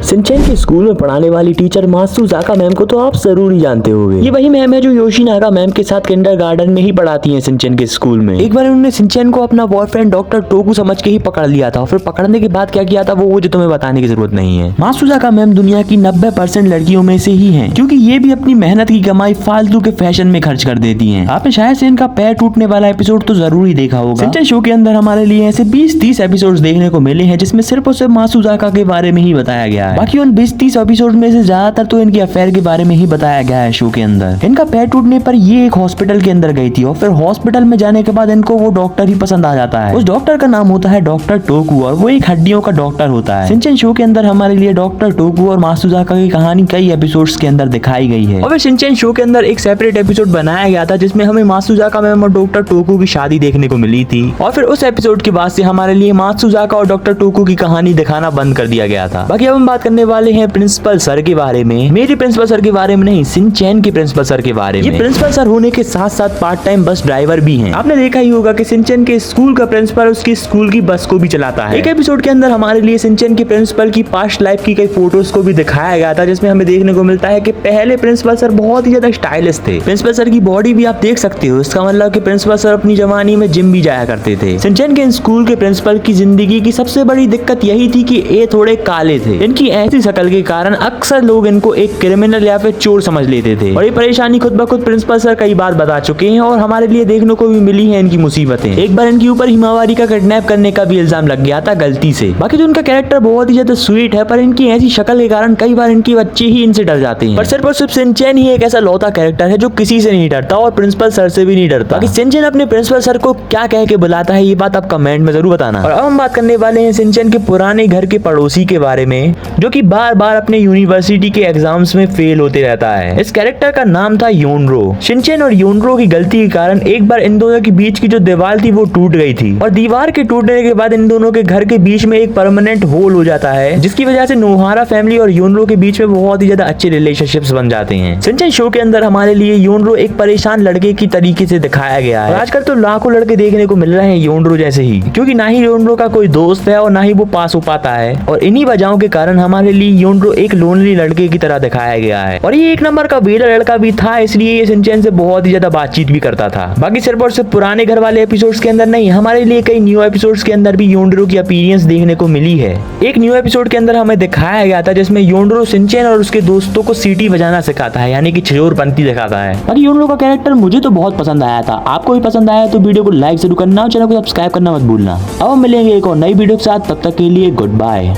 Shinchan के school में पढ़ाने वाली टीचर मात्सुजाका मैम को तो आप जरूर ही जानते होंगे। ये वही मैम है जो योशिनागा मैम के साथ किंडरगार्टन में ही पढ़ाती हैं शिनचैन के स्कूल में। एक बार उन्होंने शिनचैन को अपना बॉयफ्रेंड डॉक्टर टोकू समझ के ही पकड़ लिया था और फिर पकड़ने के बाद क्या किया था वो मुझे तुम्हें बताने की जरूरत नहीं है। मात्सुजाका मैम दुनिया की 90% लड़कियों में से ही है, क्योंकि ये भी अपनी मेहनत की कमाई फालतू के फैशन में खर्च कर देती हैं। आपने शायद से इनका पैर टूटने वाला एपिसोड तो जरूर ही देखा होगा। शिनचैन शो के अंदर हमारे लिए ऐसे 20-30 एपिसोड देखने को मिले हैं जिसमें सिर्फ और सिर्फ मात्सुजाका के बारे में ही बताया गया है। बाकी उन 20-30 एपिसोड में से ज्यादातर तो इनके अफेयर के बारे में ही बताया गया है शो के अंदर। इनका पैर टूटने पर ये एक हॉस्पिटल के अंदर गई थी और फिर हॉस्पिटल में जाने के बाद इनको वो डॉक्टर ही पसंद आ जाता है। उस डॉक्टर का नाम होता है डॉक्टर टोकू और वो एक हड्डियों का डॉक्टर होता है। शिनचैन शो के अंदर हमारे लिए डॉक्टर टोकू और मात्सुजाका की कहानी कई एपिसोड्स के अंदर दिखाई गई है। और फिर शिनचैन शो के अंदर एक सेपरेट एपिसोड बनाया गया था जिसमें हमें मात्सुजाका मैम और डॉक्टर टोकू की शादी देखने को मिली थी और फिर उस एपिसोड के बाद से हमारे लिए मात्सुजाका और डॉक्टर टोकू की कहानी दिखाना बंद कर दिया गया था। बाकी अब हम बात करने वाले हैं प्रिंसिपल सर के बारे में। मेरे प्रिंसिपल सर के बारे में नहीं, शिनचैन के प्रिंसिपल सर के बारे में। ये प्रिंसिपल सर होने के साथ साथ पार्ट टाइम बस ड्राइवर भी हैं। आपने देखा ही होगा कि शिनचैन के स्कूल का प्रिंसिपल उसकी स्कूल की बस को भी चलाता है। एक एपिसोड के अंदर हमारे लिए शिनचैन के प्रिंसिपल की पास्ट लाइफ की कई फोटोज को भी दिखाया गया था जिसमें हमें देखने को मिलता है कि पहले प्रिंसिपल सर बहुत ही ज्यादा स्टाइलिश थे। प्रिंसिपल सर की बॉडी भी आप देख सकते हो, इसका मतलब कि प्रिंसिपल सर अपनी जवानी में जिम भी जाया करते थे। शिनचैन के स्कूल के प्रिंसिपल की जिंदगी की सबसे बड़ी दिक्कत यही थी कि ये थोड़े काले थे। इनकी ऐसी शक्ल के कारण अक्सर लोग इनको एक क्रिमिनल या फिर चोर समझ लेते थे और ये परेशानी खुद ब खुद प्रिंसिपल सर कई बार बता चुके हैं और हमारे लिए देखने को भी मिली है इनकी मुसीबतें। एक बार इनके ऊपर हिमावारी का किडनैप करने का भी इल्जाम लग गया था गलती से। बाकी तो उनका कैरेक्टर बहुत ही ज्यादा स्वीट है, पर इनकी ऐसी शक्ल के कारण कई बार इनके बच्चे ही इनसे डर जाते हैं। पर सिर्फ और सिर्फ शिनचैन ही एक ऐसा लौता कैरेक्टर है जो किसी से नहीं डरता और प्रिंसिपल सर से भी नहीं डरता। बाकी शिनचैन अपने प्रिंसिपल सर को क्या कह के बुलाता है ये बात आप कमेंट में जरूर बताना। और अब हम बात करने वाले हैं शिनचैन के पुराने घर के पड़ोसी के बारे में जो कि बार बार अपने यूनिवर्सिटी के एग्जाम्स में फेल होते रहता है। इस कैरेक्टर का नाम था योनरो। शिनचैन और योनरो की गलती के कारण एक बार इन दोनों के बीच की जो दीवार थी वो टूट गई थी और दीवार के टूटने के बाद इन दोनों के घर के बीच में एक परमानेंट होल हो जाता है जिसकी वजह से नोहारा फैमिली और योनरो के बीच में बहुत ही ज्यादा अच्छे रिलेशनशिप्स बन जाते हैं। शिनचैन शो के अंदर हमारे लिए योनरो एक परेशान लड़के की तरीके से दिखाया गया है। आजकल तो लाखों लड़के देखने को मिल रहे हैं योनरो जैसे ही, क्योंकि ना ही योनरो का कोई दोस्त है और ना ही वो पास हो पाता है और इन्हीं वजहों के कारण हमारे लिए योनरो एक लोनली लड़के की तरह दिखाया गया है। और ये एक नंबर का वेला लड़का भी था, इसलिए ये शिनचैन से बहुत ही ज्यादा बातचीत भी करता था। बाकी सिर्फ और सिर्फ पुराने घर वाले एपिसोड्स के अंदर नहीं, हमारे लिए कई न्यू एपिसोड्स के अंदर भी योनरो की अपीयरेंस देखने को मिली है। एक न्यू एपिसोड के अंदर हमें दिखाया गया था जिसमें योनरो शिनचैन और उसके दोस्तों को सीटी बजाना सिखाता है, यानी कि चोरपंथी दिखाता है। बाकी योनरो का कैरेक्टर मुझे तो बहुत पसंद आया था। आपको भी पसंद आया तो वीडियो को लाइक जरूर करना और चैनल को सब्सक्राइब करना मत भूलना। अब हम मिलेंगे एक और नई वीडियो के साथ, तब तक के लिए गुड बाय।